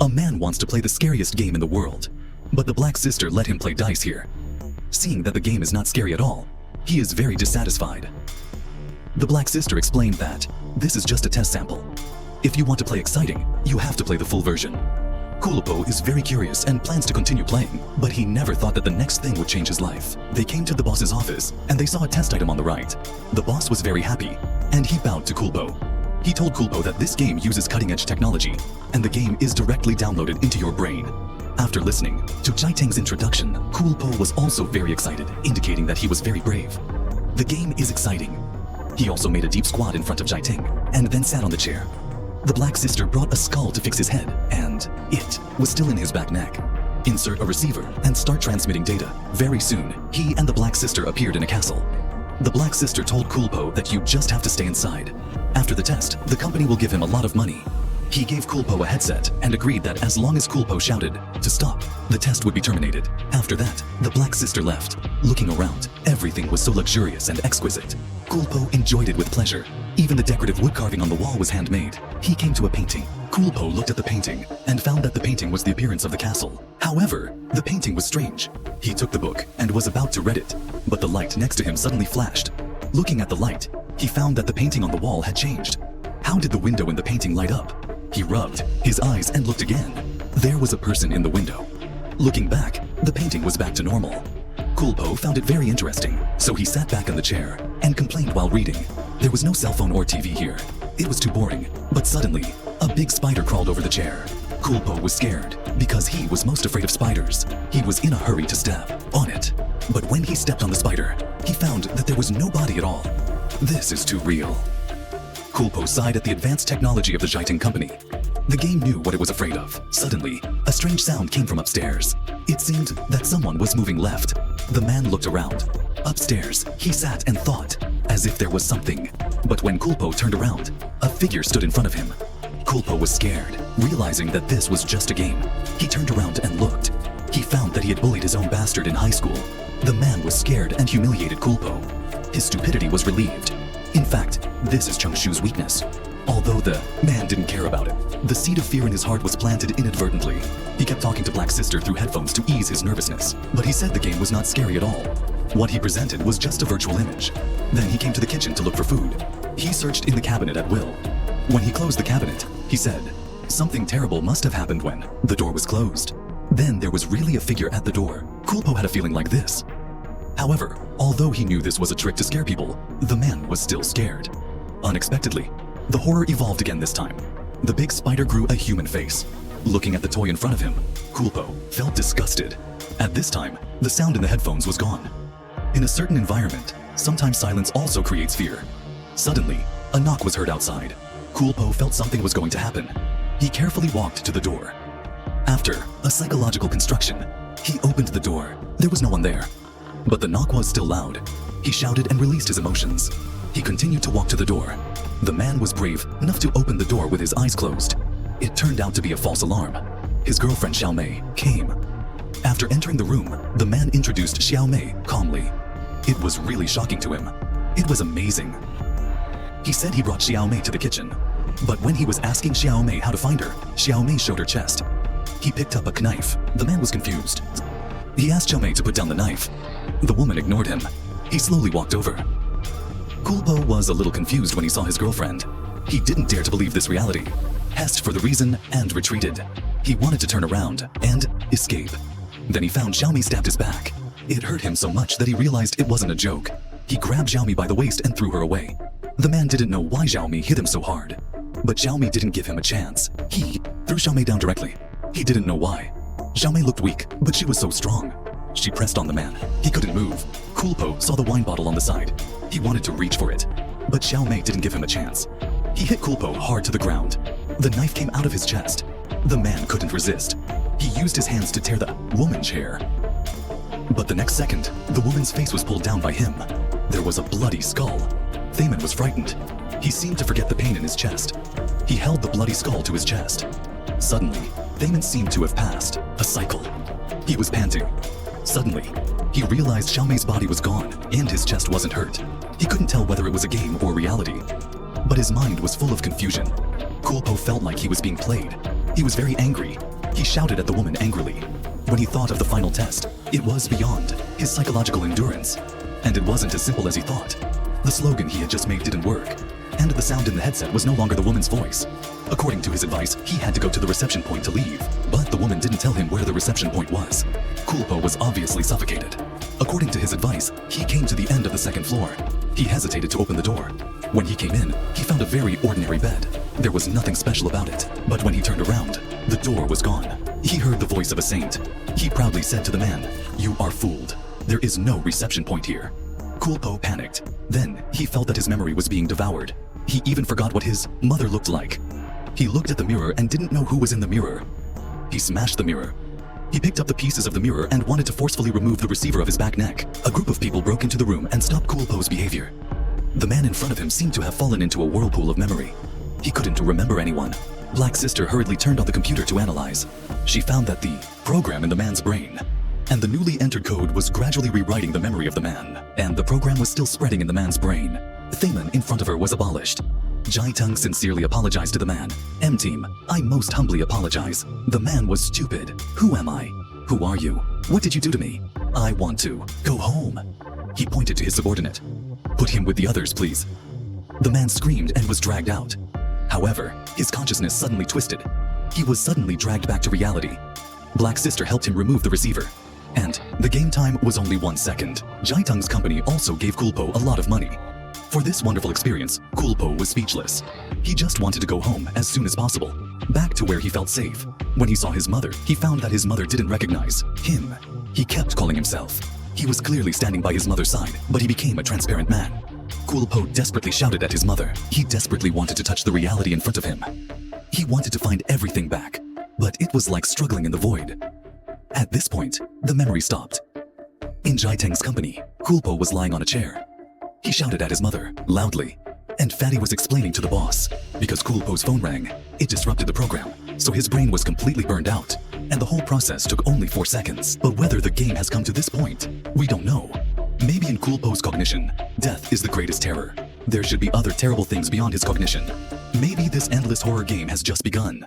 A man wants to play the scariest game in the world, but the Black Sister let him play dice here. Seeing that the game is not scary at all, he is very dissatisfied. The Black Sister explained that this is just a test sample. If you want to play exciting, you have to play the full version. Kulpo is very curious and plans to continue playing, but he never thought that the next thing would change his life. They came to the boss's office, and they saw a test item on the right. The boss was very happy, and he bowed to Kulpo. He told Kulpo that this game uses cutting-edge technology, and the game is directly downloaded into your brain. After listening to Jiteng's introduction, Kulpo was also very excited, indicating that he was very brave. The game is exciting. He also made a deep squat in front of Jiteng, and then sat on the chair. The Black Sister brought a skull to fix his head, and it was still in his back neck. Insert a receiver and start transmitting data. Very soon, he and the Black Sister appeared in a castle. The Black Sister told Kulpo that you just have to stay inside. After the test, the company will give him a lot of money. He gave Kulpo a headset and agreed that as long as Kulpo shouted to stop, the test would be terminated. After that, the Black Sister left. Looking around, everything was so luxurious and exquisite. Kulpo enjoyed it with pleasure. Even the decorative wood carving on the wall was handmade. He came to a painting. Kulpo looked at the painting and found that the painting was the appearance of the castle. However, the painting was strange. He took the book and was about to read it, but the light next to him suddenly flashed. Looking at the light, he found that the painting on the wall had changed. How did the window in the painting light up? He rubbed his eyes and looked again. There was a person in the window. Looking back, the painting was back to normal. Kulpo found it very interesting, so he sat back in the chair and complained while reading. There was no cell phone or TV here. It was too boring, but suddenly, a big spider crawled over the chair. Kulpo was scared because he was most afraid of spiders. He was in a hurry to step on it, but when he stepped on the spider, he found that there was no body at all. This is too real. Kulpo sighed at the advanced technology of the Jiteng company. The game knew what it was afraid of. Suddenly, a strange sound came from upstairs. It seemed that someone was moving left. The man looked around. Upstairs, he sat and thought, as if there was something. But when Kulpo turned around, a figure stood in front of him. Kulpo was scared, realizing that this was just a game. He turned around and looked. He found that he had bullied his own bastard in high school. The man was scared and humiliated Kulpo. His stupidity was relieved. In fact, this is Changshu's weakness. Although the man didn't care about it, the seed of fear in his heart was planted inadvertently. He kept talking to Black Sister through headphones to ease his nervousness, but he said the game was not scary at all. What he presented was just a virtual image. Then he came to the kitchen to look for food. He searched in the cabinet at will. When he closed the cabinet, he said, "Something terrible must have happened when the door was closed." Then there was really a figure at the door. Kulpo had a feeling like this. However, although he knew this was a trick to scare people, the man was still scared. Unexpectedly, the horror evolved again this time. The big spider grew a human face. Looking at the toy in front of him, Kulpo felt disgusted. At this time, the sound in the headphones was gone. In a certain environment, sometimes silence also creates fear. Suddenly, a knock was heard outside. Kulpo felt something was going to happen. He carefully walked to the door. After a psychological construction, he opened the door. There was no one there. But the knock was still loud. He shouted and released his emotions. He continued to walk to the door. The man was brave enough to open the door with his eyes closed. It turned out to be a false alarm. His girlfriend Xiaomei came. After entering the room, the man introduced Xiaomei calmly. It was really shocking to him. It was amazing. He said he brought Xiaomei to the kitchen. But when he was asking Xiaomei how to find her, Xiaomei showed her chest. He picked up a knife. The man was confused. He asked Xiaomei to put down the knife. The woman ignored him. He slowly walked over. Kulpo was a little confused when he saw his girlfriend. He didn't dare to believe this reality. Asked for the reason and retreated. He wanted to turn around and escape. Then he found Xiaomei stabbed his back. It hurt him so much that he realized it wasn't a joke. He grabbed Xiaomei by the waist and threw her away. The man didn't know why Xiaomei hit him so hard. But Xiaomei didn't give him a chance. He threw Xiaomei down directly. He didn't know why. Xiaomei looked weak, but she was so strong. She pressed on the man. He couldn't move. Kulpo saw the wine bottle on the side. He wanted to reach for it, but Xiaomei didn't give him a chance. He hit Kulpo hard to the ground. The knife came out of his chest. The man couldn't resist. He used his hands to tear the woman's hair. But the next second, the woman's face was pulled down by him. There was a bloody skull. Thaman was frightened. He seemed to forget the pain in his chest. He held the bloody skull to his chest. Suddenly, Thaman seemed to have passed a cycle. He was panting. Suddenly, he realized Xiaomei's body was gone and his chest wasn't hurt. He couldn't tell whether it was a game or reality. But his mind was full of confusion. Kulpo felt like he was being played. He was very angry. He shouted at the woman angrily. When he thought of the final test, it was beyond his psychological endurance. And it wasn't as simple as he thought. The slogan he had just made didn't work, and the sound in the headset was no longer the woman's voice. According to his advice, he had to go to the reception point to leave, but the woman didn't tell him where the reception point was. Kulpo was obviously suffocated. According to his advice, he came to the end of the second floor. He hesitated to open the door. When he came in, he found a very ordinary bed. There was nothing special about it, but when he turned around, the door was gone. He heard the voice of a saint. He proudly said to the man, "You are fooled. There is no reception point here." Kulpo panicked. Then he felt that his memory was being devoured. He even forgot what his mother looked like. He looked at the mirror and didn't know who was in the mirror. He smashed the mirror. He picked up the pieces of the mirror and wanted to forcefully remove the receiver of his back neck. A group of people broke into the room and stopped Kulpo's behavior. The man in front of him seemed to have fallen into a whirlpool of memory. He couldn't remember anyone. Black Sister hurriedly turned on the computer to analyze. She found that the program in the man's brain and the newly entered code was gradually rewriting the memory of the man, and the program was still spreading in the man's brain. Thaman in front of her was abolished. Jai-tung sincerely apologized to the man. M-Team, I most humbly apologize. The man was stupid. Who am I? Who are you? What did you do to me? I want to go home. He pointed to his subordinate. Put him with the others, please. The man screamed and was dragged out. However, his consciousness suddenly twisted. He was suddenly dragged back to reality. Black Sister helped him remove the receiver. And the game time was only 1 second. Jai-tung's company also gave Kulpo a lot of money. For this wonderful experience, Kulpo was speechless. He just wanted to go home as soon as possible, back to where he felt safe. When he saw his mother, he found that his mother didn't recognize him. He kept calling himself. He was clearly standing by his mother's side, but he became a transparent man. Kulpo desperately shouted at his mother. He desperately wanted to touch the reality in front of him. He wanted to find everything back, but it was like struggling in the void. At this point, the memory stopped. In Jai-tung's company, Kulpo was lying on a chair. He shouted at his mother, loudly, and Fatty was explaining to the boss. Because Kulpo's phone rang, it disrupted the program, so his brain was completely burned out, and the whole process took only 4 seconds. But whether the game has come to this point, we don't know. Maybe in Kulpo's cognition, death is the greatest terror. There should be other terrible things beyond his cognition. Maybe this endless horror game has just begun.